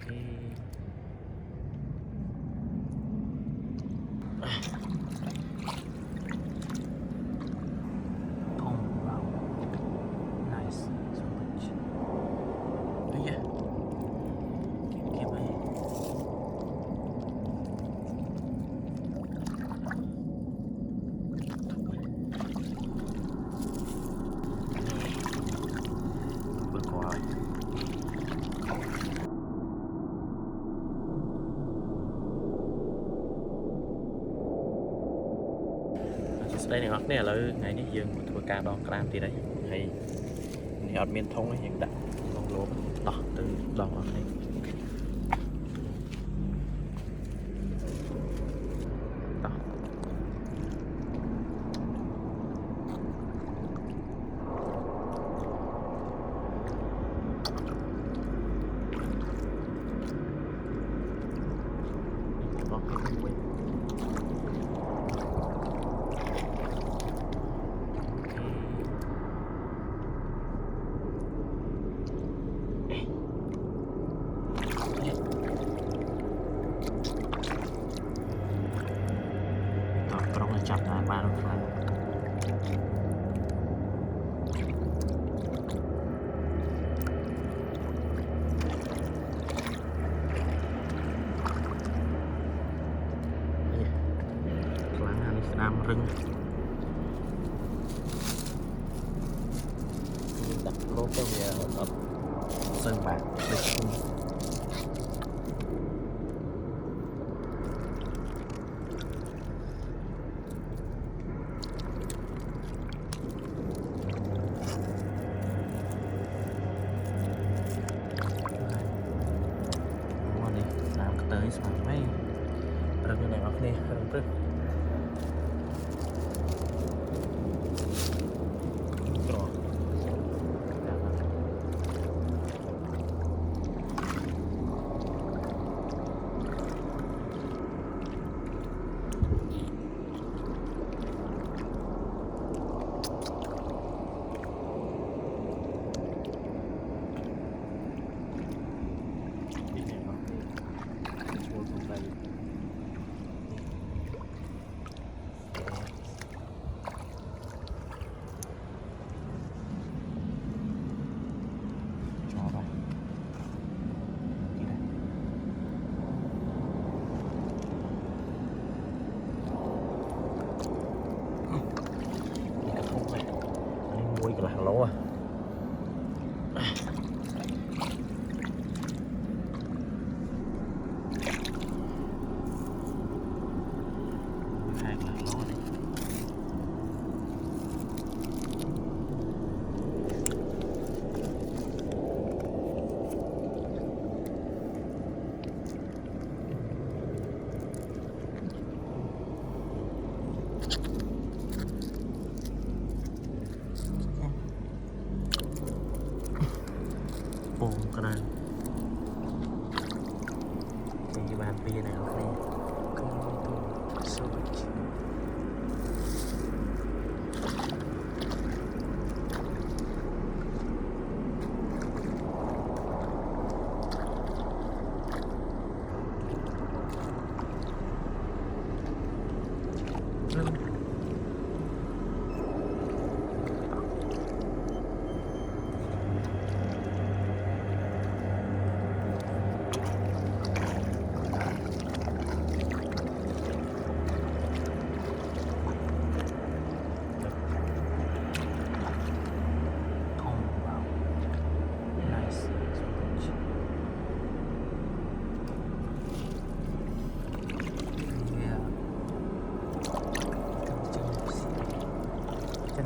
Thông vào. Nice. So much. Đấy nhá. Kiếm này. Vượt qua. Đây này hoặc này là ngày này dương một thua ca đòn cam thì đấy hay thì miền thông ấy hiện đại còn lốp đỏ từ đòn hoặc này đỏ chặt là ba đồng phải láng này nam rừng đặt lốp cho về ở sơn bạc để tới sao mấy rừng này mặc nè rừng rừng là hàng lỗ à hàng là lỗ này bồn cái này cái bàn bia này ok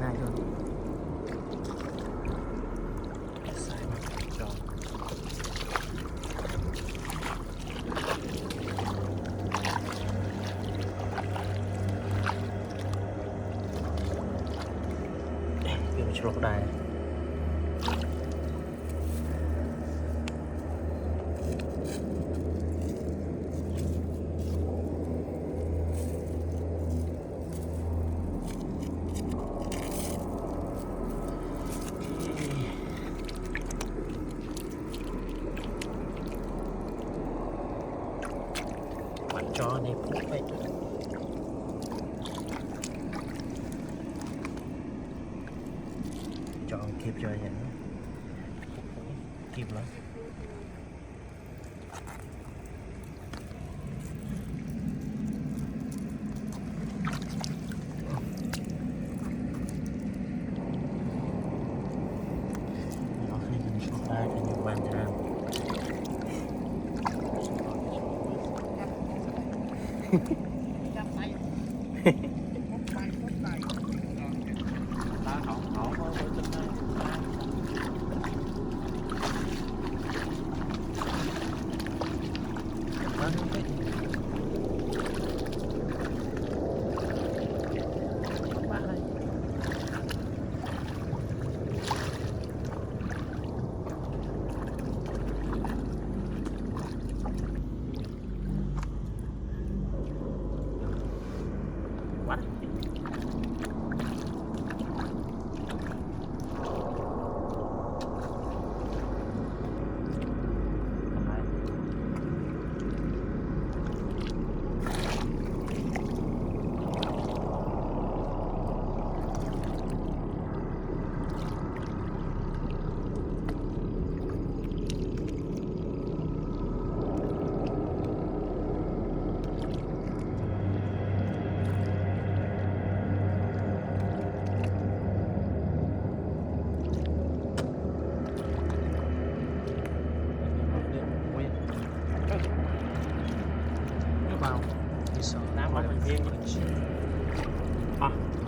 này rồi sai mà cho để mình cho đài chó này phút vậy chọn kịp cho vậy kịp lắm nó khi mình xuống ra thì những bàn thang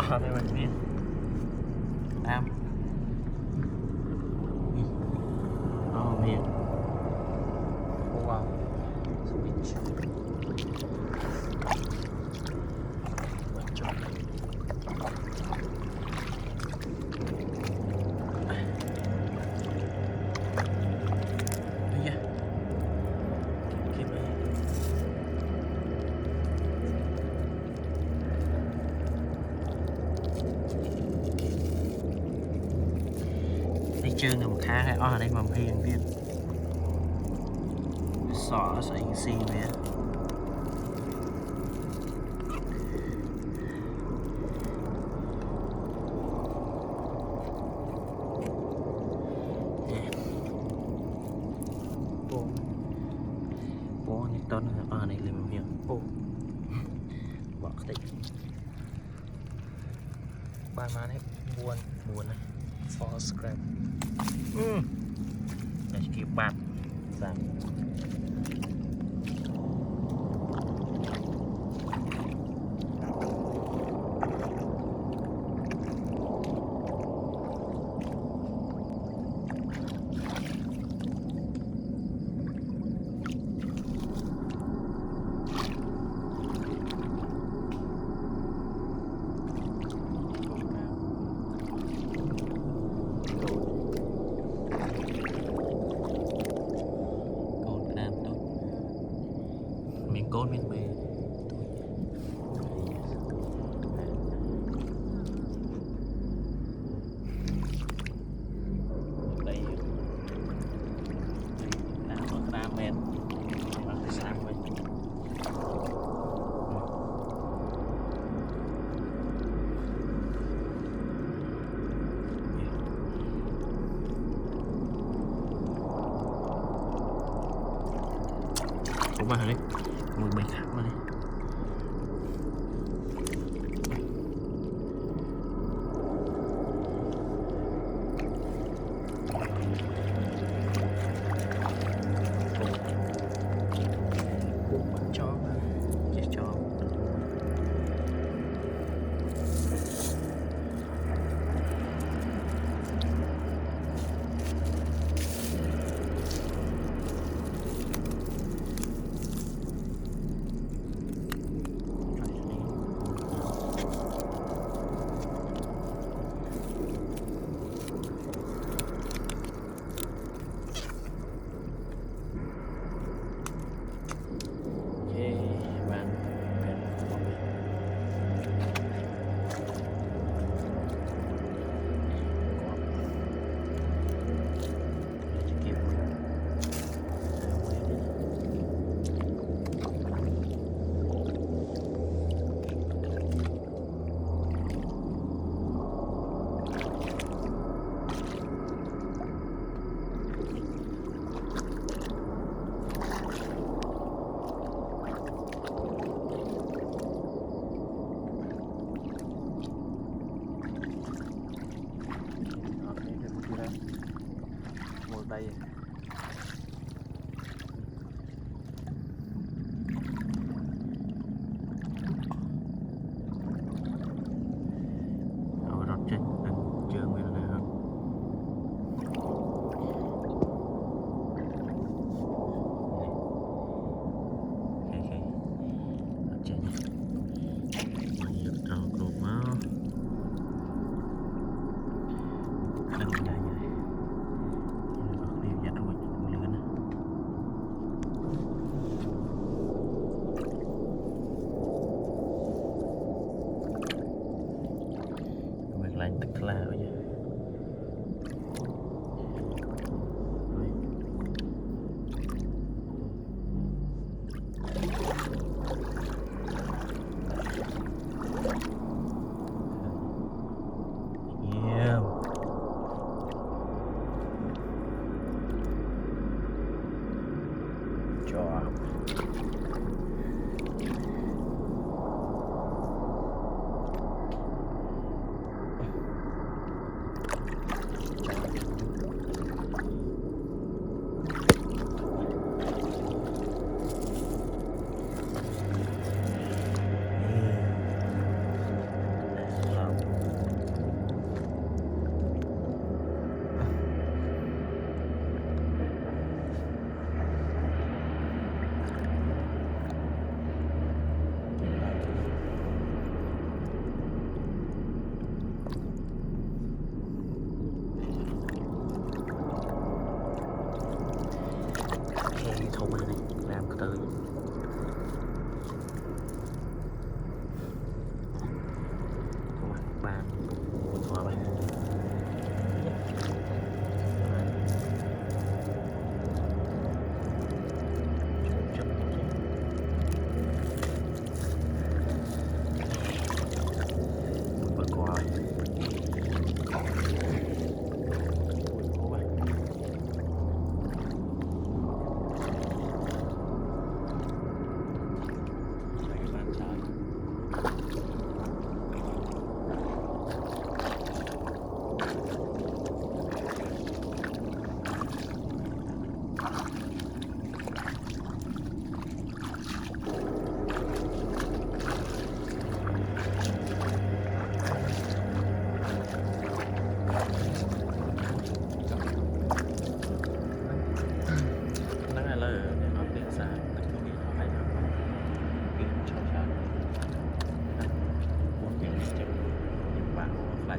viên đây mình viên nam viên wow chương là một khá hay ở đây mầm hiền viên sọ sợi xì về bố nhật tốt ở này lên mầm hiền bố bỏ cái bài mà đấy buồn này for scrap để kịp bạc giảm côn miền bề đây đã có 3 mét và phải sáng vậy cũng vào đấy một bầy khác mà đây จอkhông ai này làm cái từ không ăn ba một thỏa vậy bật qua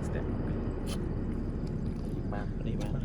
step ba đi ba